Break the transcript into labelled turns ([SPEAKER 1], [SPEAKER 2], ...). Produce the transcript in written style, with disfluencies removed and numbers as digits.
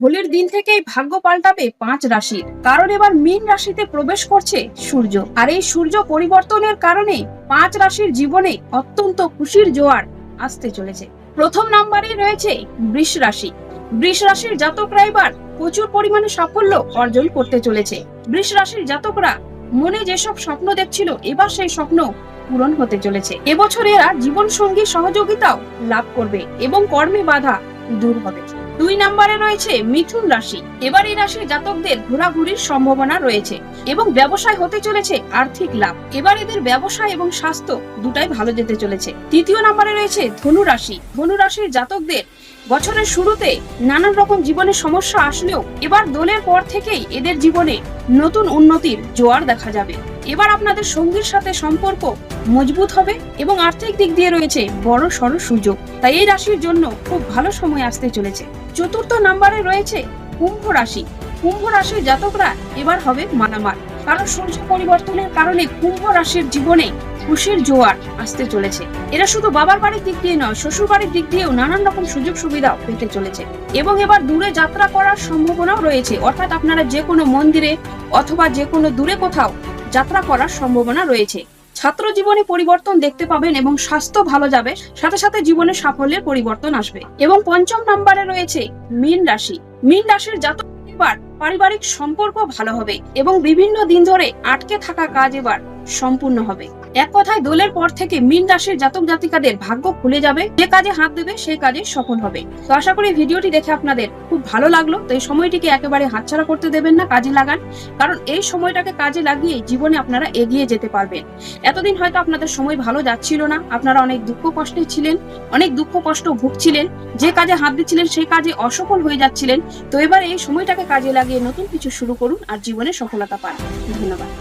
[SPEAKER 1] হোলির দিন থেকেই ভাগ্য পাল্টাবে 5 রাশির, কারণ এবার মীন রাশিতে প্রবেশ করছে সূর্য। আর এই সূর্য পরিবর্তনের কারণে 5 রাশির জীবনে অত্যন্ত খুশির জোয়ার আসতে চলেছে। প্রথম নম্বরে রয়েছে বৃষ রাশি। বৃষ রাশির জাতকরা এবার প্রচুর পরিমাণে সাফল্য অর্জন করতে চলেছে। বৃষ রাশির জাতকরা মনে যেসব স্বপ্ন দেখছিল, এবার সেই স্বপ্ন পূরণ হতে চলেছে। এবছর এরা জীবন সঙ্গী সহযোগিতাও লাভ করবে এবং কর্মে বাধা দূর হবে। 2 নম্বরে রয়েছে মিথুন রাশি। এবার এই রাশির জাতকদের ঘোরাঘুরির সম্ভাবনা রয়েছে এবং ব্যবসায় হতে চলেছে আর্থিক লাভ। এবার এদের ব্যবসায় এবং স্বাস্থ্য দুটাই ভালো যেতে চলেছে। 3 নম্বরে রয়েছে ধনু রাশি। ধনু রাশির জাতকদের বছরের শুরুতে নানান রকম জীবনের সমস্যা আসলেও এবার দোলের পর থেকেই এদের জীবনে নতুন উন্নতির জোয়ার দেখা যাবে। এবার আপনাদের সঙ্গীর সাথে সম্পর্ক মজবুত হবে এবং আর্থিক দিক দিয়ে রয়েছে বড় সড় সুযোগ। তাই এই রাশির জন্য খুব ভালো সময় আসতে চলেছে। 4 নম্বরে রয়েছে কুম্ভ রাশি। কুম্ভ রাশির জাতকরা এবার হবে মালামাল, কারণ সূর্য পরিবর্তনের কারণে কুম্ভ রাশির জীবনে খুশির জোয়ার আসতে চলেছে। এরা শুধু বাবার বাড়ির দিক দিয়ে নয়, শ্বশুর বাড়ির দিক দিয়েও নানান রকম সুযোগ সুবিধা পেতে চলেছে এবং এবার দূরে যাত্রা করার সম্ভাবনাও রয়েছে। অর্থাৎ আপনারা যে কোনো মন্দিরে অথবা যে কোনো দূরে কোথাও যাত্রা করার সম্ভাবনা রয়েছে। ছাত্র জীবনে পরিবর্তন দেখতে পাবেন এবং স্বাস্থ্য ভালো যাবে, সাথে সাথে জীবনে সাফল্যের পরিবর্তন আসবে। এবং 5 নম্বরে রয়েছে মীন রাশি। মীন রাশির জাতক এবার পারিবারিক সম্পর্ক ভালো হবে এবং বিভিন্ন দিন ধরে আটকে থাকা কাজ এবার সম্পূর্ণ হবে। এক কথায় দোলের পর থেকে মীন রাশির জাতক জাতিকাদের ভাগ্য খুলে যাবে, যে কাজে হাত দেবে সেই কাজে সফল হবে। তো আশা করি ভিডিওটি দেখে আপনাদের খুব ভালো লাগলো। তো এই সময়টিকে একেবারে হাতছাড়া করতে দেবেন না, কাজে লাগান, কারণ এই সময়টাকে কাজে লাগিয়ে জীবনে আপনারা এগিয়ে যেতে পারবেন। এতদিন হয়তো আপনাদের সময় ভালো যাচ্ছিল না, আপনারা অনেক দুঃখ কষ্টে ছিলেন, অনেক দুঃখ কষ্ট ভুগছিলেন, যে কাজে হাত দিচ্ছিলেন সেই কাজে অসফল হয়ে যাচ্ছিলেন। তো এবার এই সময়টাকে কাজে লাগিয়ে নতুন কিছু শুরু করুন আর জীবনে সফলতা পান। ধন্যবাদ।